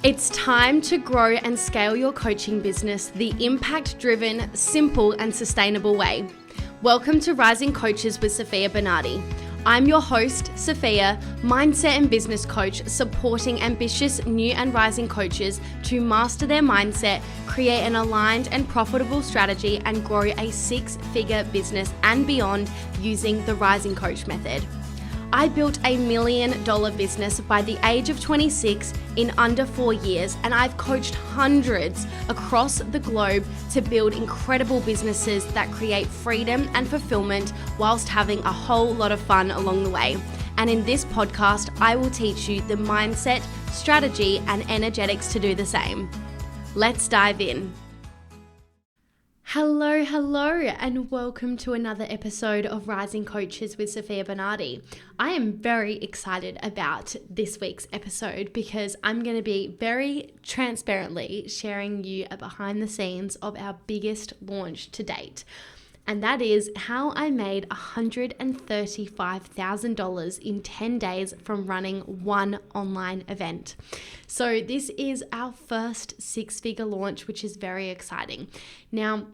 It's time to grow and scale your coaching business the impact-driven, simple and sustainable way. Welcome to Rising Coaches with Sofia Bernardi. I'm your host, Sofia, mindset and business coach, supporting ambitious new and rising coaches to master their mindset, create an aligned and profitable strategy, and grow a six-figure business and beyond using the Rising Coach method. I built $1 million business by the age of 26 in under 4 years, and I've coached hundreds across the globe to build incredible businesses that create freedom and fulfillment whilst having a whole lot of fun along the way. And in this podcast, I will teach you the mindset, strategy, and energetics to do the same. Let's dive in. Hello, and welcome to another episode of Rising Coaches with Sofia Bernardi. I am very excited about this week's episode because I'm going to be very transparently sharing you a behind the scenes of our biggest launch to date. And that is how I made $135,000 in 10 days from running one online event. So this is our first six-figure launch, which is very exciting. Now,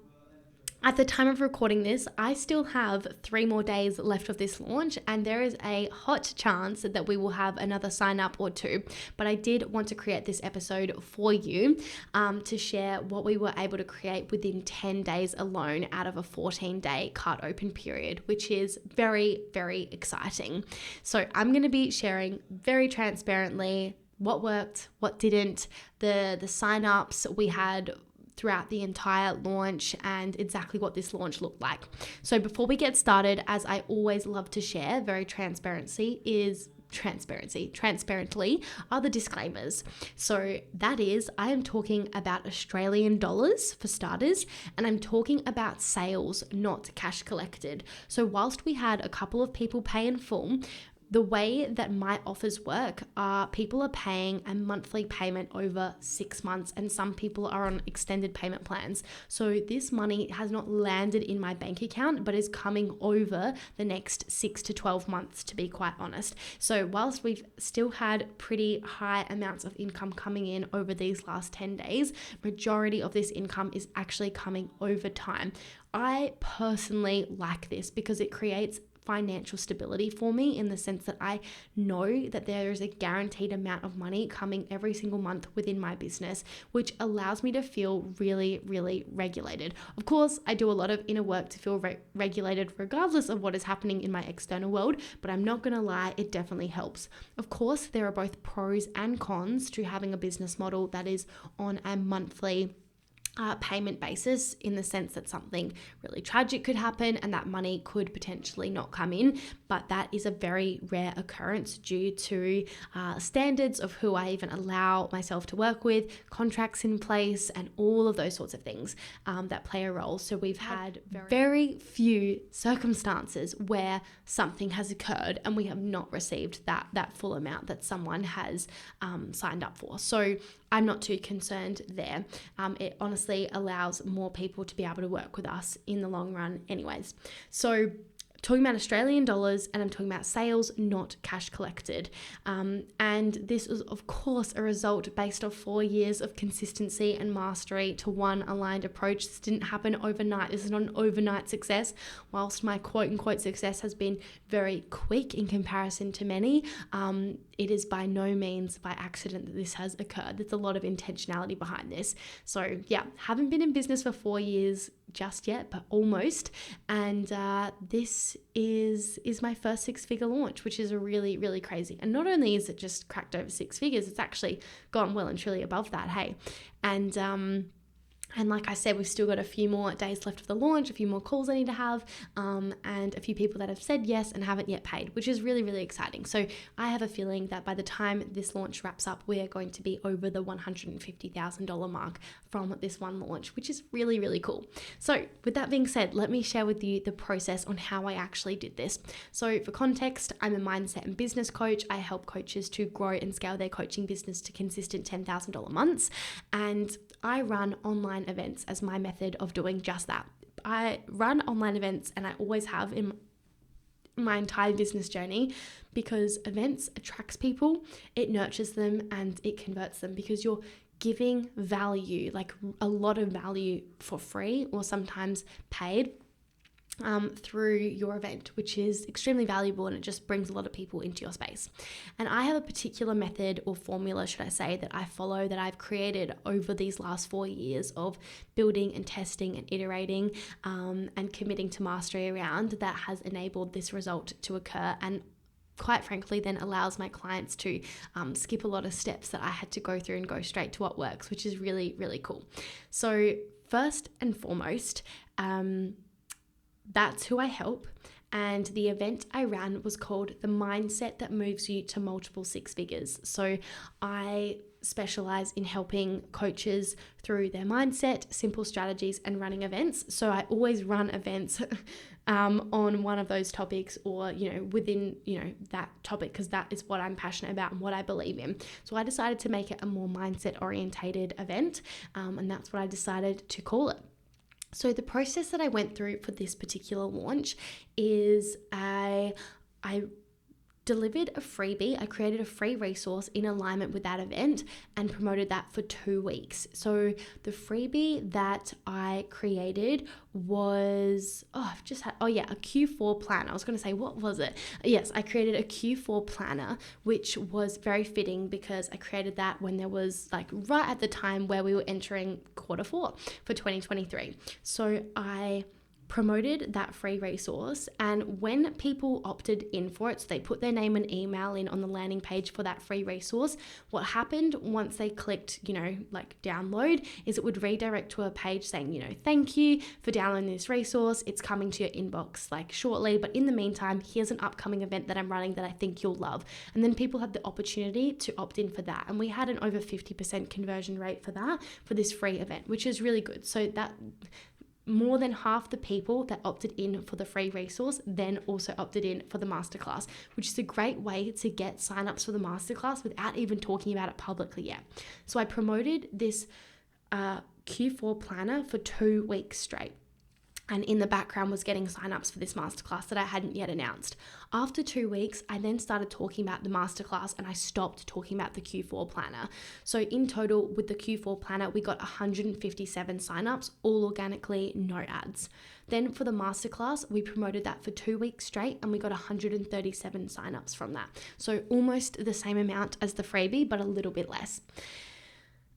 at the time of recording this, I still have 3 more days left of this launch, and there is a hot chance that we will have another sign up or 2. But I did want to create this episode for you to share what we were able to create within 10 days alone out of a 14-day cart open period, which is very, very exciting. So I'm going to be sharing very transparently what worked, what didn't, the sign-ups we had throughout the entire launch, and exactly what this launch looked like. So before we get started, as I always love to share, transparently are the disclaimers. So that is, I am talking about Australian dollars for starters, and I'm talking about sales, not cash collected. So whilst we had a couple of people pay in full, the way that my offers work are people are paying a monthly payment over 6 months, and some people are on extended payment plans. So this money has not landed in my bank account, but is coming over the next 6 to 12 months, to be quite honest. So whilst we've still had pretty high amounts of income coming in over these last 10 days, majority of this income is actually coming over time. I personally like this because it creates financial stability for me, in the sense that I know that there is a guaranteed amount of money coming every single month within my business, which allows me to feel really, really regulated. Of course, I do a lot of inner work to feel regulated regardless of what is happening in my external world, but I'm not going to lie, it definitely helps. Of course, there are both pros and cons to having a business model that is on a monthly payment basis, in the sense that something really tragic could happen and that money could potentially not come in, but that is a very rare occurrence due to standards of who I even allow myself to work with, contracts in place, and all of those sorts of things that play a role. So we've had very few circumstances where something has occurred and we have not received that full amount that someone has signed up for. So I'm not too concerned there. It honestly allows more people to be able to work with us in the long run anyways. So talking about Australian dollars, and I'm talking about sales, not cash collected. And this is, of course, a result based off 4 years of consistency and mastery to one aligned approach. This didn't happen overnight. This is not an overnight success. Whilst my quote unquote success has been very quick in comparison to many, it is by no means by accident that this has occurred. There's a lot of intentionality behind this. So yeah, haven't been in business for 4 years just yet, but almost. And this is my first six-figure launch, which is a really, really crazy. And not only is it just cracked over 6 figures, it's actually gone well and truly above that, hey. And like I said, we've still got a few more days left of the launch, a few more calls I need to have, and a few people that have said yes and haven't yet paid, which is really, really exciting. So I have a feeling that by the time this launch wraps up, we are going to be over the $150,000 mark from this one launch, which is really, really cool. So with that being said, let me share with you the process on how I actually did this. So for context, I'm a mindset and business coach. I help coaches to grow and scale their coaching business to consistent $10,000 months. And I run online events as my method of doing just that. I run online events, and I always have my entire business journey, because events attracts people, it nurtures them, and it converts them, because you're giving value, like a lot of value for free or sometimes paid through your event, which is extremely valuable, and it just brings a lot of people into your space. And I have a particular method or formula, should I say, that I follow, that I've created over these last 4 years of building and testing and iterating and committing to mastery around, that has enabled this result to occur, and quite frankly then allows my clients to skip a lot of steps that I had to go through and go straight to what works, which is really, really cool. So first and foremost, that's who I help. And the event I ran was called The Mindset That Moves You to Multiple Six Figures. So I specialize in helping coaches through their mindset, simple strategies, and running events. So I always run events on one of those topics, or, within, that topic, because that is what I'm passionate about and what I believe in. So I decided to make it a more mindset orientated event. And that's what I decided to call it. So the process that I went through for this particular launch is I delivered a freebie. I created a free resource in alignment with that event and promoted that for 2 weeks. So the freebie that I created was, a Q4 planner. I was going to say, what was it? Yes, I created a Q4 planner, which was very fitting because I created that when there was right at the time where we were entering quarter 4 for 2023. So I promoted that free resource, and when people opted in for it, so they put their name and email in on the landing page for that free resource, what happened once they clicked download is it would redirect to a page saying, thank you for downloading this resource, it's coming to your inbox shortly, but in the meantime, here's an upcoming event that I'm running that I think you'll love. And then people had the opportunity to opt in for that, and we had an over 50% conversion rate for that, for this free event, which is really good. So that more than half the people that opted in for the free resource then also opted in for the masterclass, which is a great way to get signups for the masterclass without even talking about it publicly yet. So I promoted this Q4 planner for 2 weeks straight. And in the background was getting signups for this masterclass that I hadn't yet announced. After 2 weeks, I then started talking about the masterclass, and I stopped talking about the Q4 planner. So in total, with the Q4 planner, we got 157 signups, all organically, no ads. Then for the masterclass, we promoted that for 2 weeks straight, and we got 137 signups from that. So almost the same amount as the freebie, but a little bit less.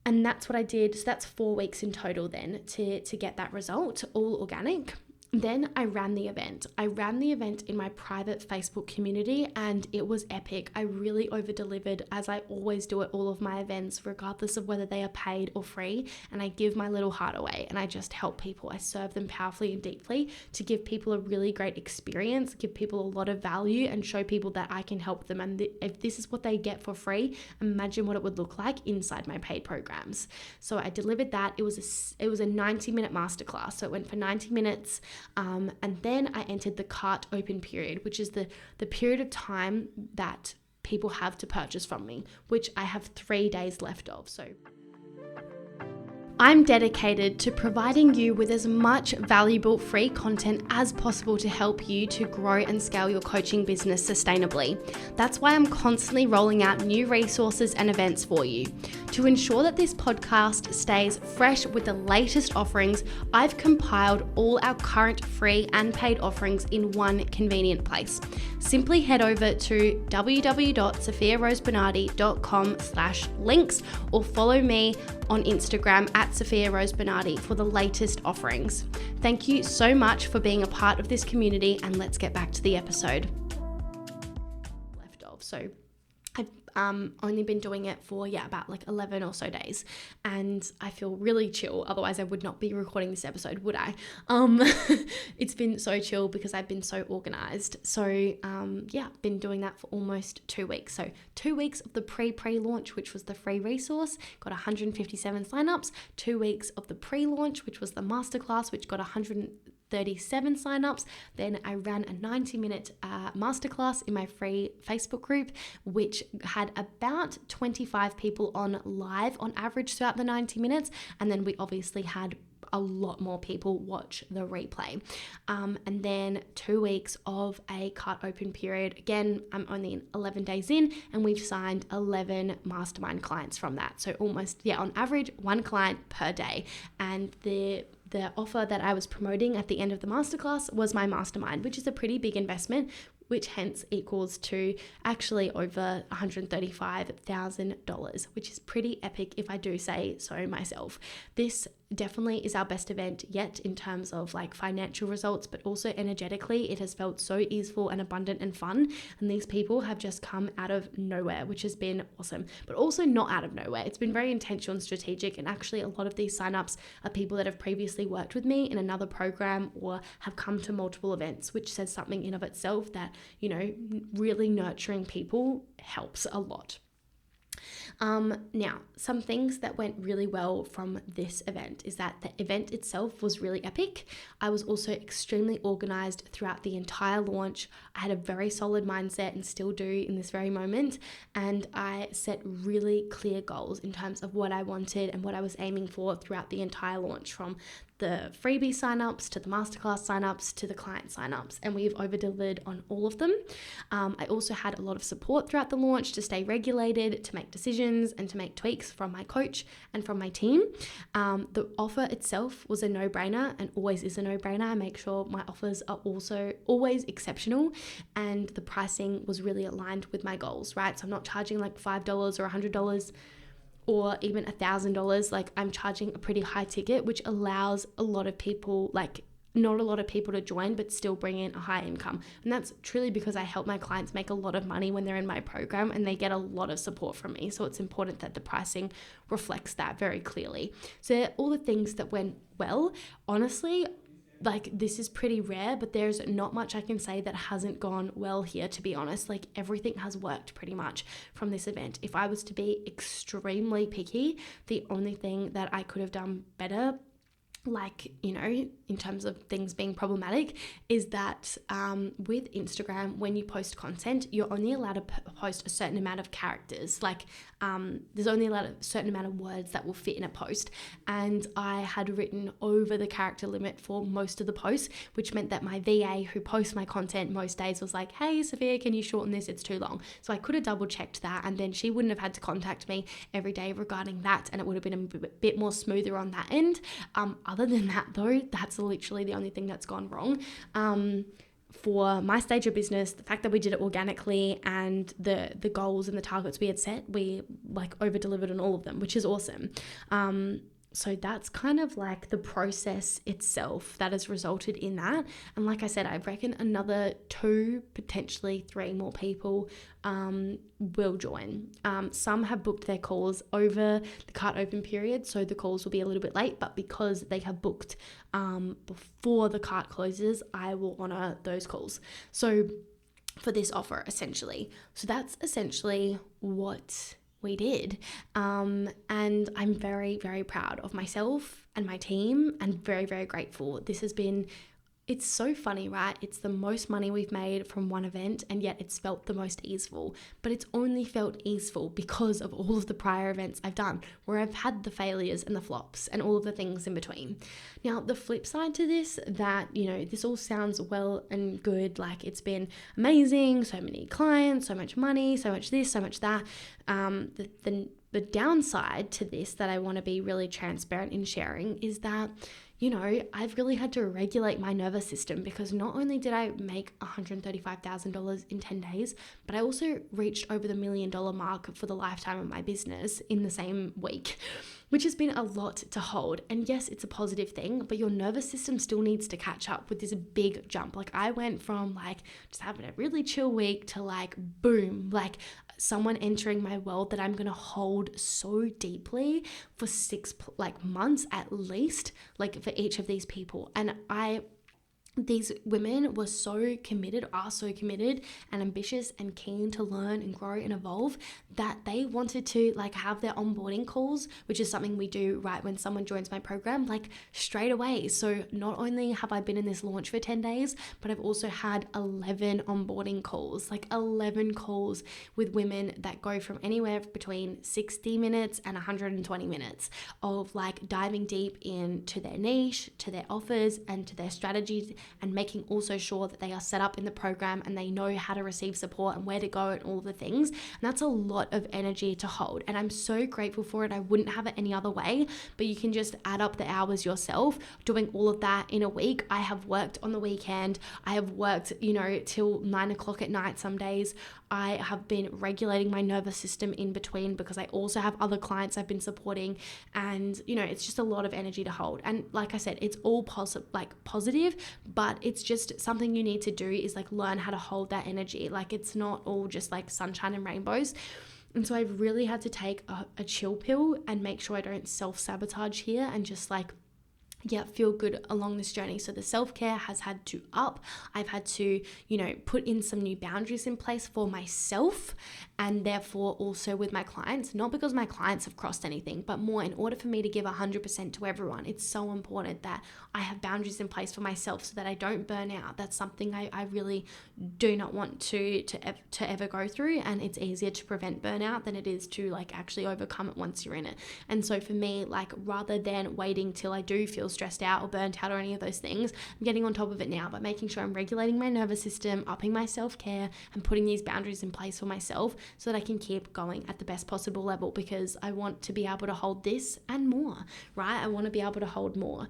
And that's what I did. So that's 4 weeks in total then to get that result, all organic. Then I ran the event. I ran the event in my private Facebook community, and it was epic. I really over-delivered, as I always do at all of my events, regardless of whether they are paid or free. And I give my little heart away, and I just help people. I serve them powerfully and deeply to give people a really great experience, give people a lot of value, and show people that I can help them. And if this is what they get for free, imagine what it would look like inside my paid programs. So I delivered that. It was a 90-minute masterclass. So it went for 90 minutes. And then I entered the cart open period, which is the period of time that people have to purchase from me, which I have 3 days left of. So I'm dedicated to providing you with as much valuable free content as possible to help you to grow and scale your coaching business sustainably. That's why I'm constantly rolling out new resources and events for you. To ensure that this podcast stays fresh with the latest offerings, I've compiled all our current free and paid offerings in one convenient place. Simply head over to www.sofiarosebernardi.com/links or follow me on Instagram at Sofia Rose Bernardi for the latest offerings. Thank you so much for being a part of this community, and let's get back to the episode. So I've only been doing it for about 11 or so days, and I feel really chill. Otherwise I would not be recording this episode, would I? It's been so chill because I've been so organized. So been doing that for almost 2 weeks. So 2 weeks of the pre-launch, which was the free resource, got 157 signups. 2 weeks of the pre-launch, which was the masterclass, which got 137 signups. Then I ran a 90-minute masterclass in my free Facebook group, which had about 25 people on live on average throughout the 90 minutes. And then we obviously had a lot more people watch the replay. And then 2 weeks of a cart open period. Again, I'm only 11 days in and we've signed 11 mastermind clients from that. So almost, on average, 1 client per day. And the offer that I was promoting at the end of the masterclass was my mastermind, which is a pretty big investment, which hence equals to actually over $135,000, which is pretty epic if I do say so myself. This definitely is our best event yet in terms of like financial results, but also energetically it has felt so easeful and abundant and fun, and these people have just come out of nowhere, which has been awesome, but also not out of nowhere. It's been very intentional and strategic, and actually a lot of these signups are people that have previously worked with me in another program or have come to multiple events, which says something in of itself that, really nurturing people helps a lot. Now, some things that went really well from this event is that the event itself was really epic. I was also extremely organized throughout the entire launch. I had a very solid mindset and still do in this very moment. And I set really clear goals in terms of what I wanted and what I was aiming for throughout the entire launch, from the freebie signups to the masterclass signups to the client signups, and we've over-delivered on all of them. I also had a lot of support throughout the launch to stay regulated, to make decisions and to make tweaks from my coach and from my team. The offer itself was a no-brainer and always is a no-brainer. I make sure my offers are also always exceptional, and the pricing was really aligned with my goals, right? So I'm not charging like $5 or $100 or even $1,000. Like, I'm charging a pretty high ticket, which allows a lot of people, like not a lot of people to join, but still bring in a high income. And that's truly because I help my clients make a lot of money when they're in my program, and they get a lot of support from me. So it's important that the pricing reflects that very clearly. So all the things that went well, honestly, like, this is pretty rare, but there's not much I can say that hasn't gone well here, to be honest. Like, everything has worked pretty much from this event. If I was to be extremely picky, the only thing that I could have done better, like, in terms of things being problematic, is that with Instagram, when you post content, you're only allowed to post a certain amount of characters. Like, there's only allowed a certain amount of words that will fit in a post. And I had written over the character limit for most of the posts, which meant that my VA who posts my content most days was like, hey, Sofia, can you shorten this? It's too long. So I could have double checked that, and then she wouldn't have had to contact me every day regarding that, and it would have been a bit more smoother on that end. Other than that, though, that's literally the only thing that's gone wrong. For my stage of business, the fact that we did it organically and the goals and the targets we had set, we like over-delivered on all of them, which is awesome. So that's kind of like the process itself that has resulted in that. And like I said, I reckon another 2, potentially 3 more people will join. Some have booked their calls over the cart open period, so the calls will be a little bit late, but because they have booked before the cart closes, I will honor those calls. So for this offer, essentially. So that's essentially what we did. And I'm very, very proud of myself and my team, and very, very grateful. It's so funny, right? It's the most money we've made from one event, and yet it's felt the most easeful. But it's only felt easeful because of all of the prior events I've done, where I've had the failures and the flops and all of the things in between. Now, the flip side to this, that, this all sounds well and good, like it's been amazing, so many clients, so much money, so much this, so much that. The downside to this that I want to be really transparent in sharing is that, I've really had to regulate my nervous system, because not only did I make $135,000 in 10 days, but I also reached over the $1 million mark for the lifetime of my business in the same week, which has been a lot to hold. And yes, it's a positive thing, but your nervous system still needs to catch up with this big jump. Like, I went from just having a really chill week to boom, someone entering my world that I'm going to hold so deeply for 6 months at least, for each of these people. And I these women were so committed, are so committed and ambitious and keen to learn and grow and evolve that they wanted to like have their onboarding calls, which is something we do right when someone joins my program, like straight away. So not only have I been in this launch for 10 days, but I've also had 11 onboarding calls, like 11 calls with women that go from anywhere between 60 minutes and 120 minutes of like diving deep into their niche, to their offers and to their strategies, and making also sure that they are set up in the program and they know how to receive support and where to go and all the things. And that's a lot of energy to hold. And I'm so grateful for it. I wouldn't have it any other way, but you can just add up the hours yourself doing all of that in a week. I have worked on the weekend. I have worked, till 9 o'clock at night some days. I have been regulating my nervous system in between because I also have other clients I've been supporting, and it's just a lot of energy to hold. And like I said, it's all positive, but it's just something you need to do is like learn how to hold that energy. Like it's not all just like sunshine and rainbows. And so I've really had to take a chill pill and make sure I don't self-sabotage here and just feel good along this journey. So the self-care has had to up. I've had to, put in some new boundaries in place for myself and therefore also with my clients, not because my clients have crossed anything, but more in order for me to give 100% to everyone. It's so important that I have boundaries in place for myself so that I don't burn out. That's something I really do not want to ever go through. And it's easier to prevent burnout than it is to actually overcome it once you're in it. And so for me, rather than waiting till I do feel stressed out or burnt out or any of those things, I'm getting on top of it now by making sure I'm regulating my nervous system, upping my self-care and putting these boundaries in place for myself so that I can keep going at the best possible level, because I want to be able to hold this and more, right? I want to be able to hold more.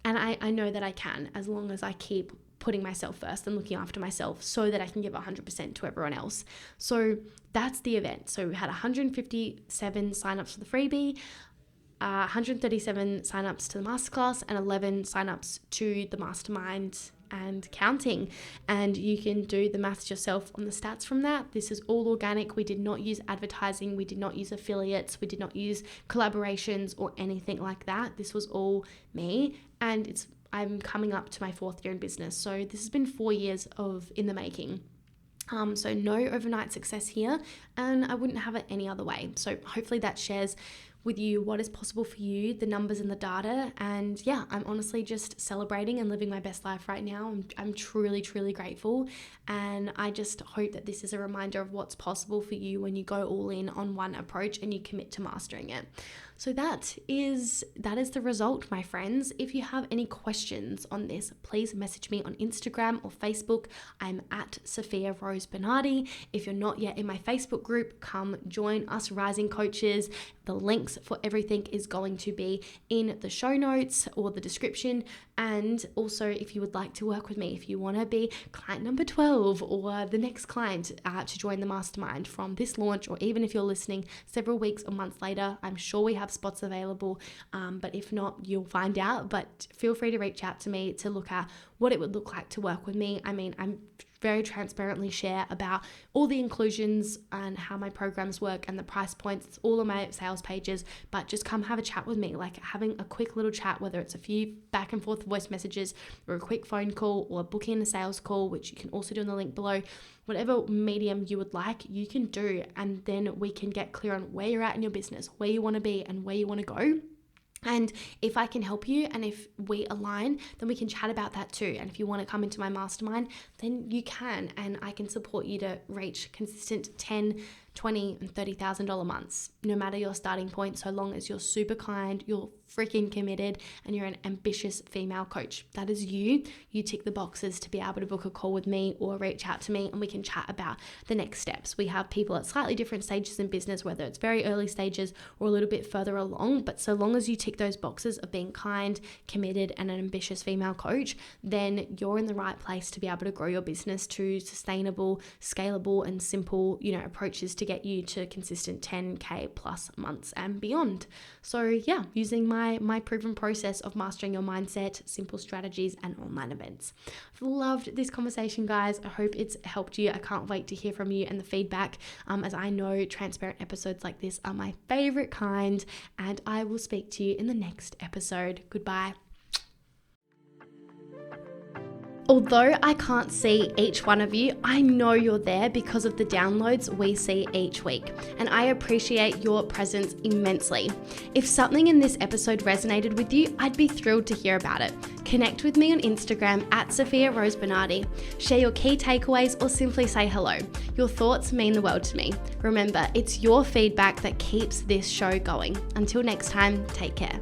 And I know that I can, as long as I keep putting myself first and looking after myself so that I can give 100% to everyone else. So that's the event. So we had 157 signups for the freebie, 137 signups to the masterclass, and 11 signups to the mastermind and counting. And you can do the maths yourself on the stats from that. This is all organic. We did not use advertising. We did not use affiliates. We did not use collaborations or anything like that. This was all me. And I'm coming up to my 4th year in business. So this has been 4 years in the making. So no overnight success here, and I wouldn't have it any other way. So hopefully that shares with you what is possible for you, the numbers and the data. And yeah, I'm honestly just celebrating and living my best life right now. I'm truly, truly grateful. And I just hope that this is a reminder of what's possible for you when you go all in on one approach and you commit to mastering it. So that is the result, my friends. If you have any questions on this, please message me on Instagram or Facebook. I'm at Sofia Rose Bernardi. If you're not yet in my Facebook group, come join us Rising Coaches. The links for everything is going to be in the show notes or the description. And also, if you would like to work with me, if you want to be client number 12 or the next client to join the mastermind from this launch, or even if you're listening several weeks or months later, I'm sure we have spots available. But if not, you'll find out. But feel free to reach out to me to look at what it would look like to work with me. I mean, I'm very transparently share about all the inclusions and how my programs work and the price points. It's all on my sales pages, but just come have a chat with me, like having a quick little chat, whether it's a few back and forth voice messages or a quick phone call or booking a sales call, which you can also do in the link below. Whatever medium you would like, you can do, and then we can get clear on where you're at in your business, where you want to be and where you want to go. And if I can help you and if we align, then we can chat about that too. And if you want to come into my mastermind, then you can, and I can support you to reach consistent $10,000, $20,000 and $30,000 months, no matter your starting point, so long as you're super kind, you're freaking committed, and you're an ambitious female coach. That is you. You tick the boxes to be able to book a call with me or reach out to me, and we can chat about the next steps. We have people at slightly different stages in business, whether it's very early stages or a little bit further along, but so long as you tick those boxes of being kind, committed, and an ambitious female coach, then you're in the right place to be able to grow your business to sustainable, scalable, and simple, approaches to get you to consistent 10K plus months and beyond. So yeah, using my proven process of mastering your mindset, simple strategies, and online events. I've loved this conversation, guys. I hope it's helped you. I can't wait to hear from you and the feedback, as I know transparent episodes like this are my favorite kind, and I will speak to you in the next episode. Goodbye. Although I can't see each one of you, I know you're there because of the downloads we see each week, and I appreciate your presence immensely. If something in this episode resonated with you, I'd be thrilled to hear about it. Connect with me on Instagram at Sofia Rose Bernardi. Share your key takeaways or simply say hello. Your thoughts mean the world to me. Remember, it's your feedback that keeps this show going. Until next time, take care.